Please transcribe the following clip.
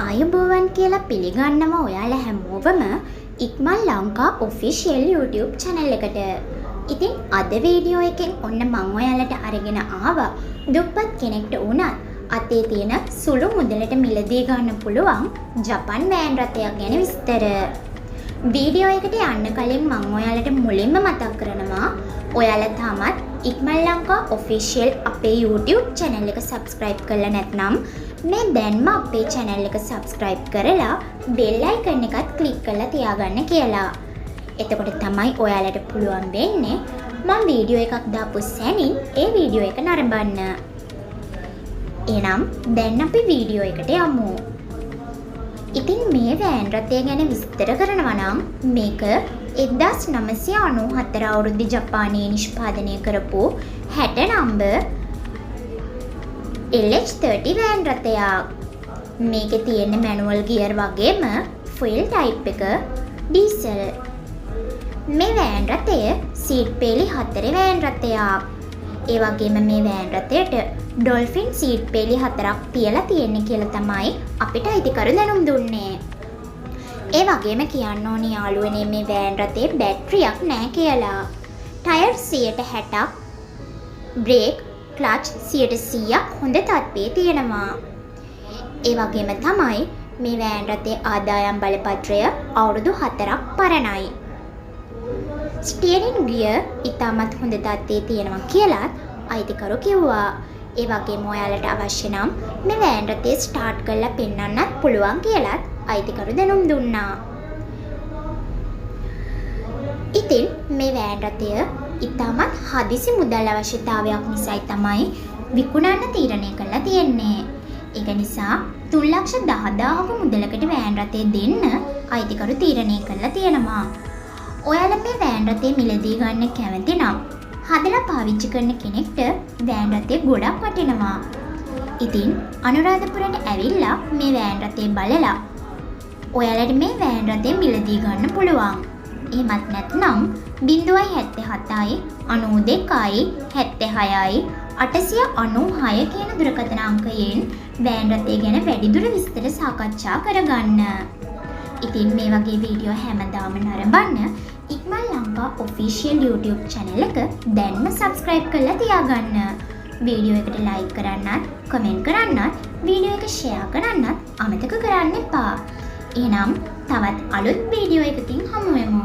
ආයුබෝවන් කියලා පිළිගන්නවා ඔයාලා හැමෝවම ඉක්මන් ලංකා ඔෆිෂියල් YouTube channel එකට. ඉතින් අද වීඩියෝ එකෙන් ඔන්න මම ඔයාලට අරගෙන ආවා දුප්පත් කෙනෙක්ට වුණත් අතේ තියෙන සුළු මුදලට මිලදී ගන්න පුළුවන් ජපන් වෑන් රථයක් ගැන විස්තර. වීඩියෝ එකට යන්න කලින් මම ඔයාලට මුලින්ම මතක් කරනවා ඔයාලා තාමත් ඉක්මන් ලංකා ඔෆිෂියල් අපේ YouTube channel එක subscribe කරලා නැත්නම් මේ දැන්ම අපේ channel එක subscribe කරලා bell icon එකත් click කරලා තියාගන්න කියලා. එතකොට තමයි ඔයාලට පුළුවන් වෙන්නේ මම වීඩියෝ එකක් දාපු සැනින් ඒ වීඩියෝ එක නරඹන්න. එහෙනම් දැන් අපි වීඩියෝ එකට යමු. ඉතින් මේ වෑන් රථය ගැන විස්තර කරනවා නම් මේක 1994 අවුරුද්දේ ජපානයේ නිෂ්පාදනය කරපු 60 නම්බර් LH30 වෑන් රථයක්. මේකේ තියෙන මැනුවල් ගියර් වගේම ෆුල් ටයිප් එක ඩීසල්. මේ වෑන් රථය සීට් පේලි 4 වෑන් රථයක්. ඒ වගේම මේ වෑන් රථයට ඩොල්ෆින් සීට් පේලි 4ක් තියලා තියෙන්නේ කියලා තමයි අපිට අයිතිකරු දැනුම් දුන්නේ. ඒ වගේම කියන්න ඕනි යාළුවනේ මේ වෑන් රථේ බැටරියක් නැහැ කියලා. ටයර් 60ක්, බ්‍රේක්, ක්ලච් 100ක් හොඳ තත්ත්වයේ තියෙනවා. ඒ වගේම තමයි මේ වෑන් රථේ ආදායම් බලපත්‍රය අවුරුදු 4ක් පරණයි. ස්ටියරින් ගියර් ඉතාමත් හොඳ තත්ත්වයේ තියෙනවා කියලාත් අයිතිකරු කිව්වා. ඒ වගේම ඔයාලට අවශ්‍ය නම් මේ වෑන් රථය ස්ටාර්ට් කරලා පෙන්වන්නත් පුළුවන් කියලාත් අයිතිකරු දැනුම් දුන්නා. ඉතින් මේ වෑන් රථය ඉතාමත් හදිසි මුදල් අවශ්‍යතාවයක් නිසායි තමයි විකුණන්න තීරණය කරලා තියෙන්නේ. ඒක නිසා 3,10,000ක මුදලකට වෑන් රථය දෙන්න අයිතිකරු තීරණය කරලා තියෙනවා. ඔයාලා මේ වෑන් රථය මිලදී ගන්න කැමති නම් හදලා පාවිච්චි කරන කෙනෙක්ට වෑන් රථය ගොඩක් වටිනවා. ඉතින් අනුරාධපුරට ඇවිල්ලා මේ වෑන් රථය බලලා ඔයාලට මේ වෑන් රථය මිලදී ගන්න පුළුවන්. එහෙමත් නැත්නම් 077යි 92යි 76යි 896 කියන දුරකථන අංකයෙන් වෑන් රථය ගැන වැඩිදුර විස්තර සාකච්ඡා කරගන්න. ඉතින් මේ වගේ වීඩියෝ හැමදාම නරඹන්න ඉක්මන් ලංකා ඔෆිෂියල් YouTube channel එක දැන්ම subscribe කරලා තියාගන්න. වීඩියෝ එකට like කරන්නත්, comment කරන්නත්, වීඩියෝ එක share කරන්නත් අමතක කරන්න එපා. එහෙනම් තවත් අලුත් වීඩියෝ එකකින් හමු වෙමු.